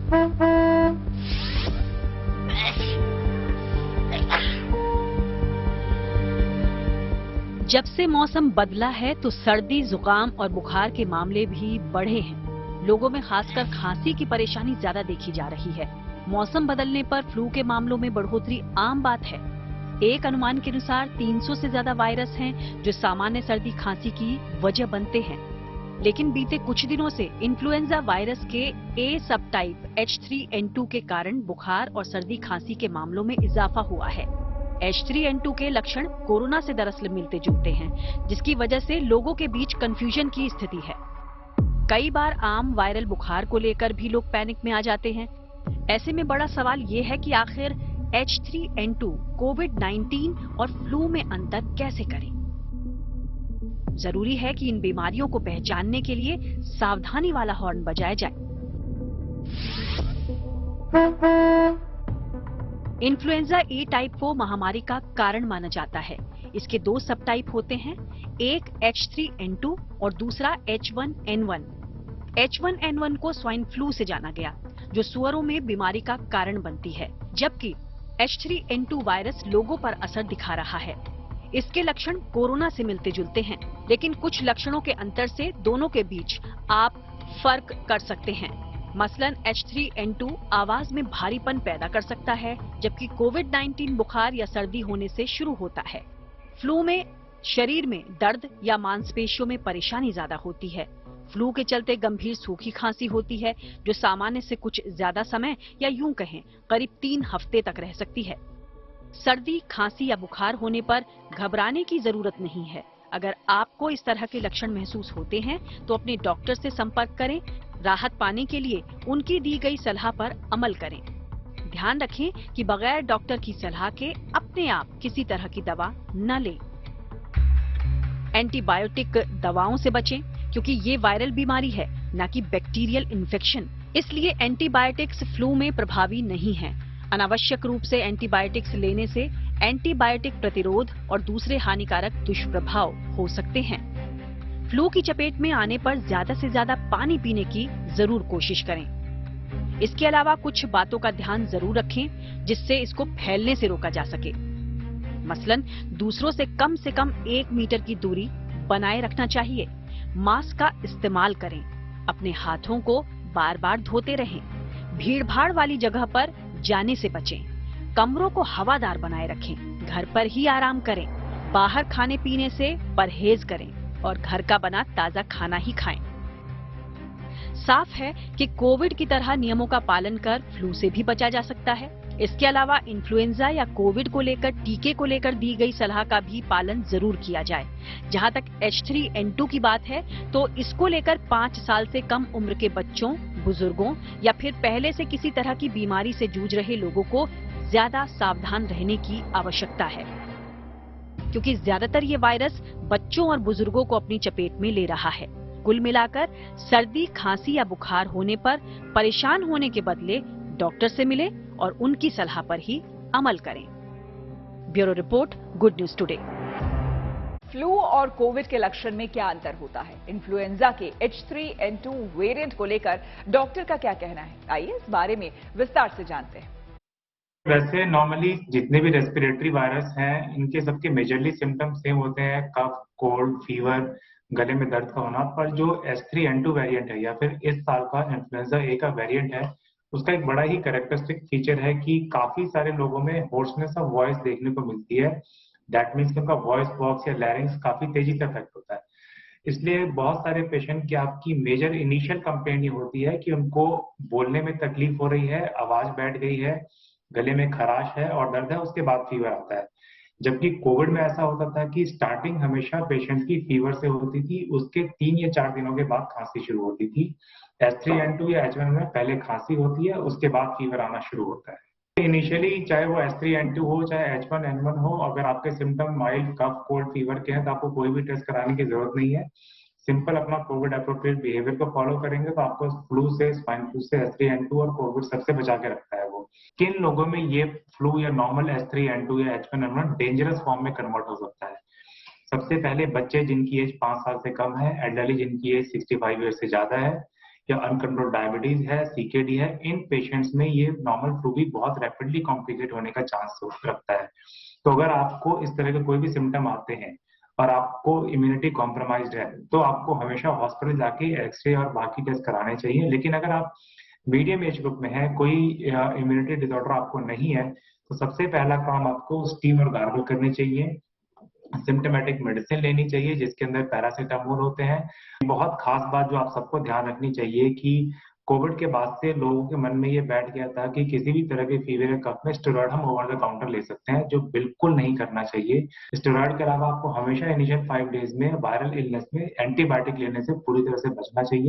जब से मौसम बदला है तो सर्दी, जुकाम और बुखार के मामले भी बढ़े हैं। लोगों में खासकर खांसी की परेशानी ज्यादा देखी जा रही है। मौसम बदलने पर फ्लू के मामलों में बढ़ोतरी आम बात है। एक अनुमान के अनुसार 300 से ज्यादा वायरस हैं जो सामान्य सर्दी खांसी की वजह बनते हैं। लेकिन बीते कुछ दिनों से इन्फ्लुएंजा वायरस के ए सब टाइप H3N2 के कारण बुखार और सर्दी खांसी के मामलों में इजाफा हुआ है। H3N2 के लक्षण कोरोना से दरअसल मिलते जुलते हैं, जिसकी वजह से लोगों के बीच कंफ्यूजन की स्थिति है। कई बार आम वायरल बुखार को लेकर भी लोग पैनिक में आ जाते हैं। ऐसे में बड़ा सवाल ये है कि आखिर H3N2, कोविड-19 और फ्लू में अंतर कैसे करें? जरूरी है कि इन बीमारियों को पहचानने के लिए सावधानी वाला हॉर्न बजाया जाए। इन्फ्लुएंजा ए टाइप को महामारी का कारण माना जाता है। इसके दो सब टाइप होते हैं, एक H3N2 और दूसरा H1N1। H1N1 को स्वाइन फ्लू से जाना गया, जो सुअरों में बीमारी का कारण बनती है, जबकि H3N2 वायरस लोगों पर असर दिखा रहा है। इसके लक्षण कोरोना से मिलते जुलते हैं, लेकिन कुछ लक्षणों के अंतर से दोनों के बीच आप फर्क कर सकते हैं। मसलन H3N2 आवाज में भारीपन पैदा कर सकता है, जबकि कोविड-19 बुखार या सर्दी होने से शुरू होता है। फ्लू में शरीर में दर्द या मांसपेशियों में परेशानी ज्यादा होती है। फ्लू के चलते गंभीर सूखी खांसी होती है, जो सामान्य से कुछ ज्यादा समय या यूं कहें करीब 3 हफ्ते तक रह सकती है। सर्दी, खांसी या बुखार होने पर घबराने की जरूरत नहीं है। अगर आपको इस तरह के लक्षण महसूस होते हैं तो अपने डॉक्टर से संपर्क करें। राहत पाने के लिए उनकी दी गई सलाह पर अमल करें। ध्यान रखें कि बगैर डॉक्टर की सलाह के अपने आप किसी तरह की दवा न लें। एंटीबायोटिक दवाओं से बचें, क्योंकि ये वायरल बीमारी है, न कि बैक्टीरियल इन्फेक्शन। इसलिए एंटीबायोटिक्स फ्लू में प्रभावी नहीं है। अनावश्यक रूप से एंटीबायोटिक्स लेने से एंटीबायोटिक प्रतिरोध और दूसरे हानिकारक दुष्प्रभाव हो सकते हैं। फ्लू की चपेट में आने पर ज्यादा से ज्यादा पानी पीने की जरूर कोशिश करें। इसके अलावा कुछ बातों का ध्यान जरूर रखें, जिससे इसको फैलने से रोका जा सके। मसलन दूसरों से कम 1 मीटर की दूरी बनाए रखना चाहिए। मास्क का इस्तेमाल करें। अपने हाथों को बार बार धोते रहें। भीड़-भाड़ वाली जगह पर जाने से बचें। कमरों को हवादार बनाए रखें। घर पर ही आराम करें। बाहर खाने पीने से परहेज करें और घर का बना ताजा खाना ही खाएं। साफ है कि कोविड की तरह नियमों का पालन कर फ्लू से भी बचा जा सकता है। इसके अलावा इन्फ्लुएंजा या कोविड को लेकर टीके को लेकर दी गई सलाह का भी पालन जरूर किया जाए। जहां तक H3N2 की बात है, तो इसको लेकर 5 साल से कम उम्र के बच्चों, बुजुर्गों या फिर पहले से किसी तरह की बीमारी से जूझ रहे लोगों को ज्यादा सावधान रहने की आवश्यकता है, क्योंकि ज्यादातर ये वायरस बच्चों और बुजुर्गों को अपनी चपेट में ले रहा है। कुल मिलाकर सर्दी, खांसी या बुखार होने पर परेशान होने के बदले डॉक्टर से मिले और उनकी सलाह पर ही अमल करें। Bureau report, good news today. Flu और कोविड के लक्षण में क्या अंतर होता है? इन्फ्लुएंजा के H3N2 वेरिएंट को लेकर डॉक्टर का क्या कहना है? आइए इस बारे में विस्तार से जानते हैं। वैसे नॉर्मली जितने भी रेस्पिरेटरी वायरस हैं, इनके सबके मेजरली सिम्टम्स सेम होते हैं, कफ, कोल्ड, फीवर, गले में दर्द का होना। पर जो H3N2 वेरिएंट है या फिर इस साल का इन्फ्लुएंजा ए का वेरिएंट है, उसका एक बड़ा ही कैरेक्टरिस्टिक फीचर है कि काफी सारे लोगों में होर्सनेस ऑफ वॉइस देखने को मिलती है। दैट मीन्स कि उनका वॉइस बॉक्स या लैरिंग्स काफी तेजी से अफेक्ट होता है। इसलिए बहुत सारे पेशेंट की आपकी मेजर इनिशियल कंप्लेंट ये होती है कि उनको बोलने में तकलीफ हो रही है, आवाज बैठ गई है, गले में खराश है और दर्द है, उसके बाद फीवर आता है। जबकि कोविड में ऐसा होता था कि स्टार्टिंग हमेशा पेशेंट की फीवर से होती थी, उसके 3 या 4 दिनों के बाद खांसी शुरू होती थी। H3N2 या H1 में पहले खांसी होती है, उसके बाद फीवर आना शुरू होता है। इनिशियली चाहे वो H3N2 हो चाहे H1N1 हो, अगर आपके सिम्टम माइल्ड कफ, कोल्ड, फीवर के हैं तो आपको कोई भी टेस्ट कराने की जरूरत नहीं है। सिंपल अपना कोविड अप्रोप्रिएट बिहेवियर को फॉलो करेंगे तो आपको फ्लू से, स्वाइन फ्लू से, H3N2 और कोविड सबसे बचा के रखता है वो। किन लोगों में ये फ्लू या नॉर्मल H3N2 या H1N1 डेंजरस फॉर्म में कन्वर्ट हो सकता है? सबसे पहले बच्चे जिनकी एज 5 साल से कम है, एल्डरली जिनकी एज 65 ईयर से ज्यादा है, या अनकंट्रोल्ड डायबिटीज है, सीकेडी है, इन पेशेंट्स में ये नॉर्मल फ्लू भी बहुत रैपिडली कॉम्प्लिकेट होने का चांस रखता है। तो अगर आपको इस तरह के कोई भी सिम्टम आते हैं और आपको इम्यूनिटी कॉम्प्रोमाइज्ड है, तो आपको हमेशा हॉस्पिटल जाके एक्सरे और बाकी टेस्ट कराने चाहिए। लेकिन अगर आप मीडियम एज ग्रुप में है, कोई इम्यूनिटी डिसऑर्डर आपको नहीं है, तो सबसे पहला काम आपको स्टीम और गार्गल करनी चाहिए, सिम्टोमेटिक मेडिसिन लेनी चाहिए जिसके अंदर पैरासिटामोल होते हैं। बहुत खास बात जो आप सबको ध्यान रखनी चाहिए कि कोविड के बाद से लोगों के मन में ये बैठ गया था कि किसी भी तरह के फीवर या कफ में स्टेरॉइड हम ओवर द काउंटर ले सकते हैं, जो बिल्कुल नहीं करना चाहिए। स्टेरॉइड के अलावा आपको हमेशा इनिशियल 5 डेज में वायरल इलनेस में एंटीबायोटिक लेने से पूरी तरह से बचना चाहिए।